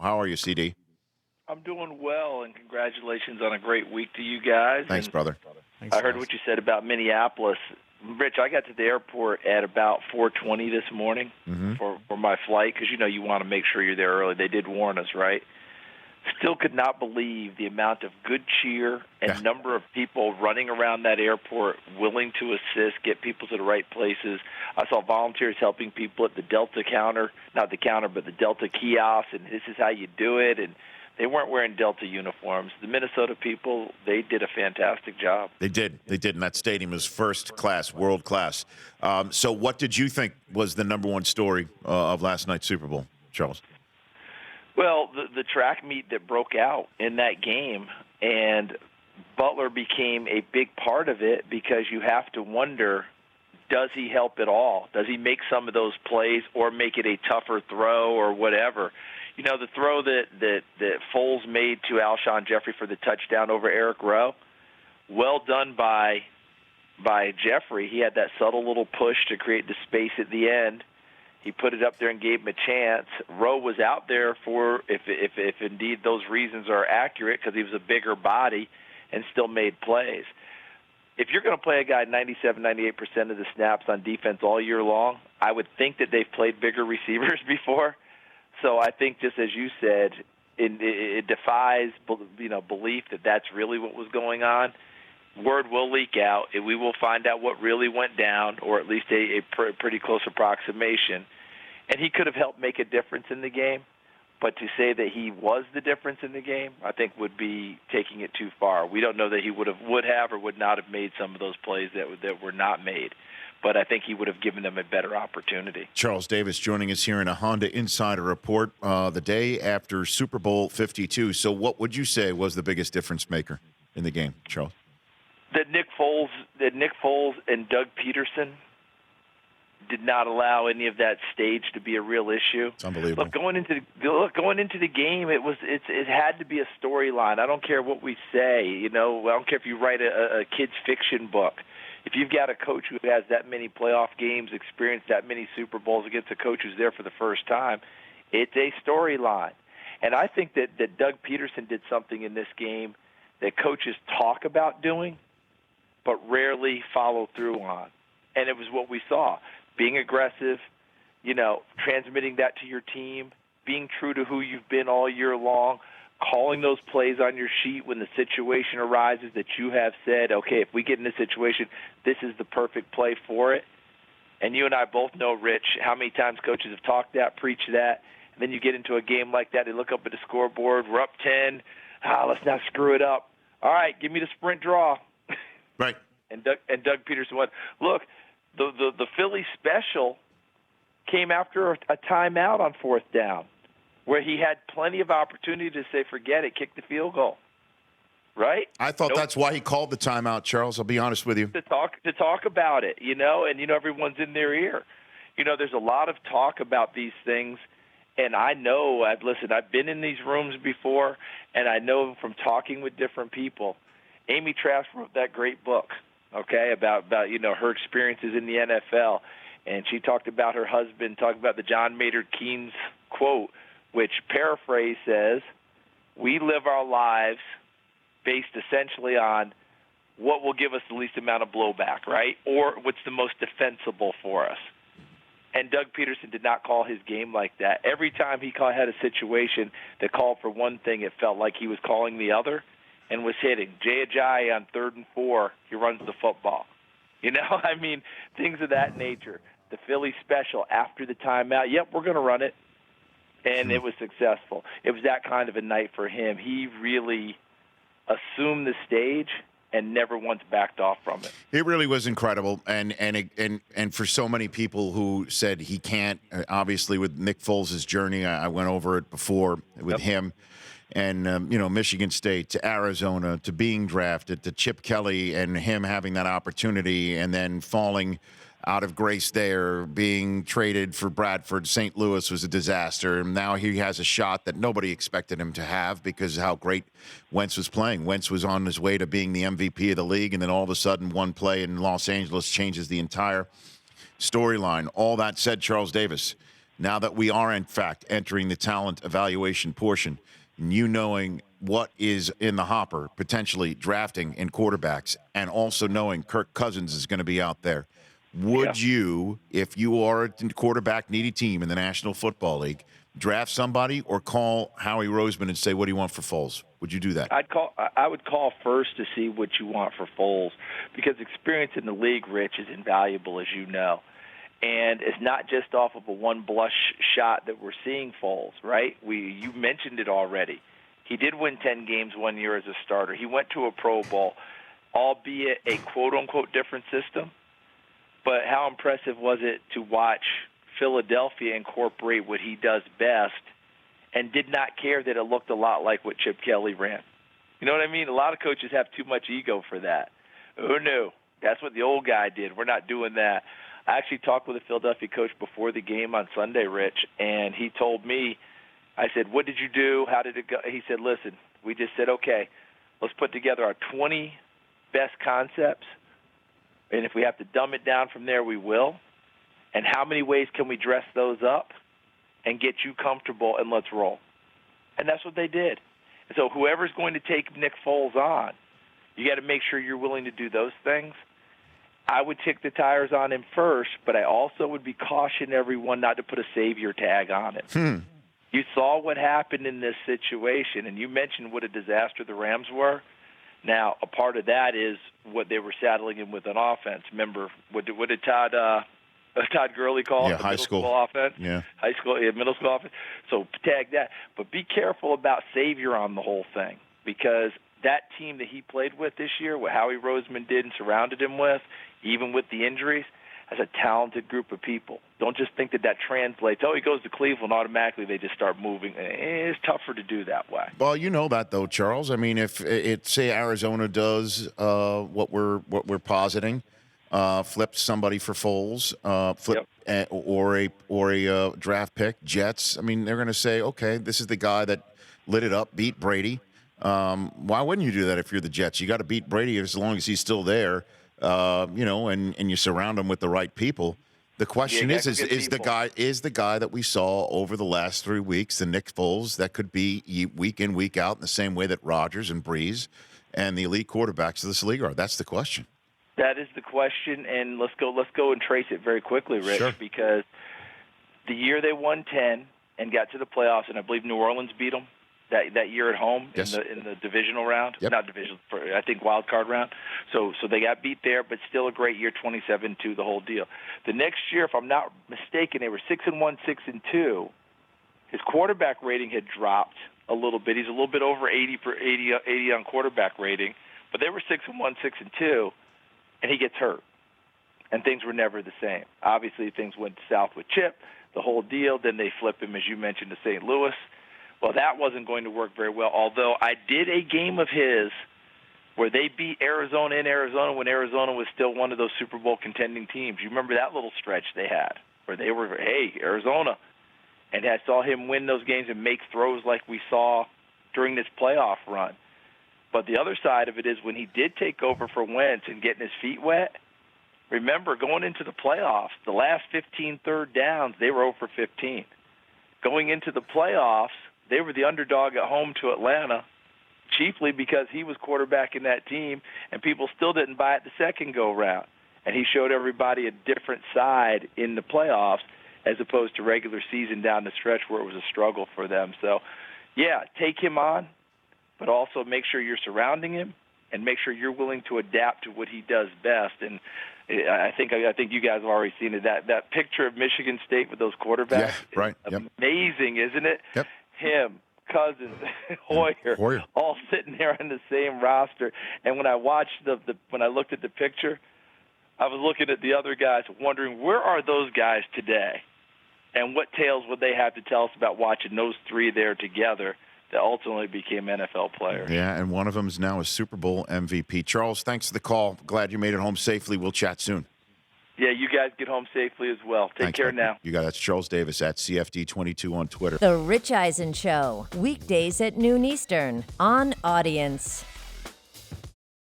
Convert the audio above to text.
How are you, CD? I'm doing well, and congratulations on a great week to you guys. Thanks, and brother. Thanks, I heard guys. what you said about Minneapolis. Rich, I got to the airport at about 4:20 this morning for my flight because, you want to make sure you're there early. They did warn us, right? Still could not believe the amount of good cheer and number of people running around that airport willing to assist, get people to the right places. I saw volunteers helping people at the Delta counter, not the counter, but the Delta kiosk, and this is how you do it. And they weren't wearing Delta uniforms. The Minnesota people, they did a fantastic job. They did, and that stadium was first class, world class. So what did you think was the number one story of last night's Super Bowl, Charles? Well, the track meet that broke out in that game, and Butler became a big part of it because you have to wonder, does he help at all? Does he make some of those plays or make it a tougher throw or whatever? The throw that Foles made to Alshon Jeffrey for the touchdown over Eric Rowe, well done by Jeffrey. He had that subtle little push to create the space at the end. He put it up there and gave him a chance. Rowe was out there for, if indeed those reasons are accurate, because he was a bigger body and still made plays. If you're going to play a guy 97, 98% of the snaps on defense all year long, I would think that they've played bigger receivers before. So I think, just as you said, it defies belief that that's really what was going on. Word will leak out, and we will find out what really went down, or at least a pretty close approximation. And he could have helped make a difference in the game, but to say that he was the difference in the game, I think would be taking it too far. We don't know that he would have or would not have made some of those plays that were not made, but I think he would have given them a better opportunity. Charles Davis joining us here in a Honda Insider Report the day after Super Bowl 52. So what would you say was the biggest difference maker in the game, Charles? That Nick Foles and Doug Peterson did not allow any of that stage to be a real issue. It's unbelievable. Look, going into the game, it had to be a storyline. I don't care what we say. I don't care if you write a kid's fiction book. If you've got a coach who has that many playoff games, experienced that many Super Bowls against a coach who's there for the first time, it's a storyline. And I think that Doug Peterson did something in this game that coaches talk about doing, but rarely follow through on. And it was what we saw. Being aggressive, transmitting that to your team, being true to who you've been all year long, calling those plays on your sheet when the situation arises that you have said, okay, if we get in this situation, this is the perfect play for it. And you and I both know, Rich, how many times coaches have talked that, preached that, and then you get into a game like that, they look up at the scoreboard, we're up 10, let's not screw it up. All right, give me the sprint draw. Right. And Doug Peterson went, look, the Philly special came after a timeout on fourth down where he had plenty of opportunity to say, forget it, kick the field goal. Right? I thought that's why he called the timeout, Charles. I'll be honest with you. To talk about it, and everyone's in their ear. There's a lot of talk about these things, and I know, I've been in these rooms before, and I know from talking with different people. Amy Trask wrote that great book, okay, about her experiences in the NFL, and she talked about her husband, talked about the John Maynard Keynes quote, which paraphrase says, we live our lives based essentially on what will give us the least amount of blowback, right, or what's the most defensible for us. And Doug Peterson did not call his game like that. Every time he had a situation that called for one thing, it felt like he was calling the other and was hitting. Jay Ajayi on 3rd and 4, he runs the football. Things of that nature. The Philly special after the timeout, yep, we're going to run it. And it was successful. It was that kind of a night for him. He really assumed the stage and never once backed off from it. It really was incredible, and for so many people who said he can't. Obviously, with Nick Foles' journey, I went over it before with him, and Michigan State to Arizona to being drafted to Chip Kelly and him having that opportunity, and then falling out of grace there, being traded for Bradford. St. Louis was a disaster, and now he has a shot that nobody expected him to have because of how great Wentz was playing. Wentz was on his way to being the MVP of the league, and then all of a sudden one play in Los Angeles changes the entire storyline. All that said, Charles Davis, now that we are, in fact, entering the talent evaluation portion, and you knowing what is in the hopper, potentially drafting in quarterbacks, and also knowing Kirk Cousins is going to be out there, would you, if you are a quarterback-needy team in the National Football League, draft somebody or call Howie Roseman and say, what do you want for Foles? Would you do that? I would call first to see what you want for Foles, because experience in the league, Rich, is invaluable, as you know. And it's not just off of a one blush shot that we're seeing Foles, right? You mentioned it already. He did win 10 games one year as a starter. He went to a Pro Bowl, albeit a quote-unquote different system. But how impressive was it to watch Philadelphia incorporate what he does best and did not care that it looked a lot like what Chip Kelly ran? You know what I mean? A lot of coaches have too much ego for that. Oh, no, that's what the old guy did. We're not doing that. I actually talked with a Philadelphia coach before the game on Sunday, Rich, and he told me, I said, what did you do? How did it go? He said, listen, we just said, okay, let's put together our 20 best concepts, and if we have to dumb it down from there, we will. And how many ways can we dress those up and get you comfortable, and let's roll. And that's what they did. And so whoever's going to take Nick Foles on, you got to make sure you're willing to do those things. I would kick the tires on him first, but I also would be cautioning everyone not to put a savior tag on it. You saw what happened in this situation, and you mentioned what a disaster the Rams were. Now, a part of that is what they were saddling him with on offense. Remember, what did Todd Gurley call it? Yeah, high school offense. Yeah, middle school offense. So tag that, but be careful about savior on the whole thing, because that team that he played with this year, what Howie Roseman did and surrounded him with, even with the injuries, as a talented group of people. Don't just think that translates. Oh, he goes to Cleveland, automatically they just start moving. It's tougher to do that way. Well, you know that though, Charles. I mean, if say Arizona does what we're positing, flips somebody for Foles, or a draft pick, Jets. I mean, they're going to say, okay, this is the guy that lit it up, beat Brady. Why wouldn't you do that if you're the Jets? You got to beat Brady as long as he's still there. And you surround him with the right people. The question is the guy that we saw over the last 3 weeks, the Nick Foles, that could be week in, week out in the same way that Rodgers and Breeze and the elite quarterbacks of this league are? That's the question. That is the question, and let's go and trace it very quickly, Rich, Sure. Because the year they won 10 and got to the playoffs, and I believe New Orleans beat them that year at home. Yes. in the divisional round, Yep. Not divisional, I think wild card round. So they got beat there, but still a great year, 27-2, the whole deal. The next year, if I'm not mistaken, they were 6-1, 6-2. His quarterback rating had dropped a little bit. He's a little bit over 80 on quarterback rating, but they were 6-1, 6-2, and he gets hurt, and things were never the same. Obviously, things went south with Chip, the whole deal. Then they flip him, as you mentioned, to St. Louis. Well, that wasn't going to work very well, although I did a game of his where they beat Arizona in Arizona when Arizona was still one of those Super Bowl contending teams. You remember that little stretch they had where they were, hey, Arizona. And I saw him win those games and make throws like we saw during this playoff run. But the other side of it is when he did take over for Wentz and getting his feet wet, remember, going into the playoffs, the last 15 third downs, they were 0 for 15. Going into the playoffs, they were the underdog at home to Atlanta, chiefly because he was quarterbacking that team, and people still didn't buy it the second go-round. And he showed everybody a different side in the playoffs as opposed to regular season down the stretch where it was a struggle for them. So, yeah, take him on, but also make sure you're surrounding him and make sure you're willing to adapt to what he does best. And I think you guys have already seen it. That picture of Michigan State with those quarterbacks, right. Amazing, isn't it? Yep. Him, Cousins, Hoyer, all sitting there on the same roster. And when I watched when I looked at the picture, I was looking at the other guys, wondering where are those guys today, and what tales would they have to tell us about watching those three there together that ultimately became NFL players. Yeah, and one of them is now a Super Bowl MVP. Charles, thanks for the call. Glad you made it home safely. We'll chat soon. Yeah, you guys get home safely as well. Take care now. You got it. That's Charles Davis at CFD22 on Twitter. The Rich Eisen Show, weekdays at noon Eastern on Audience.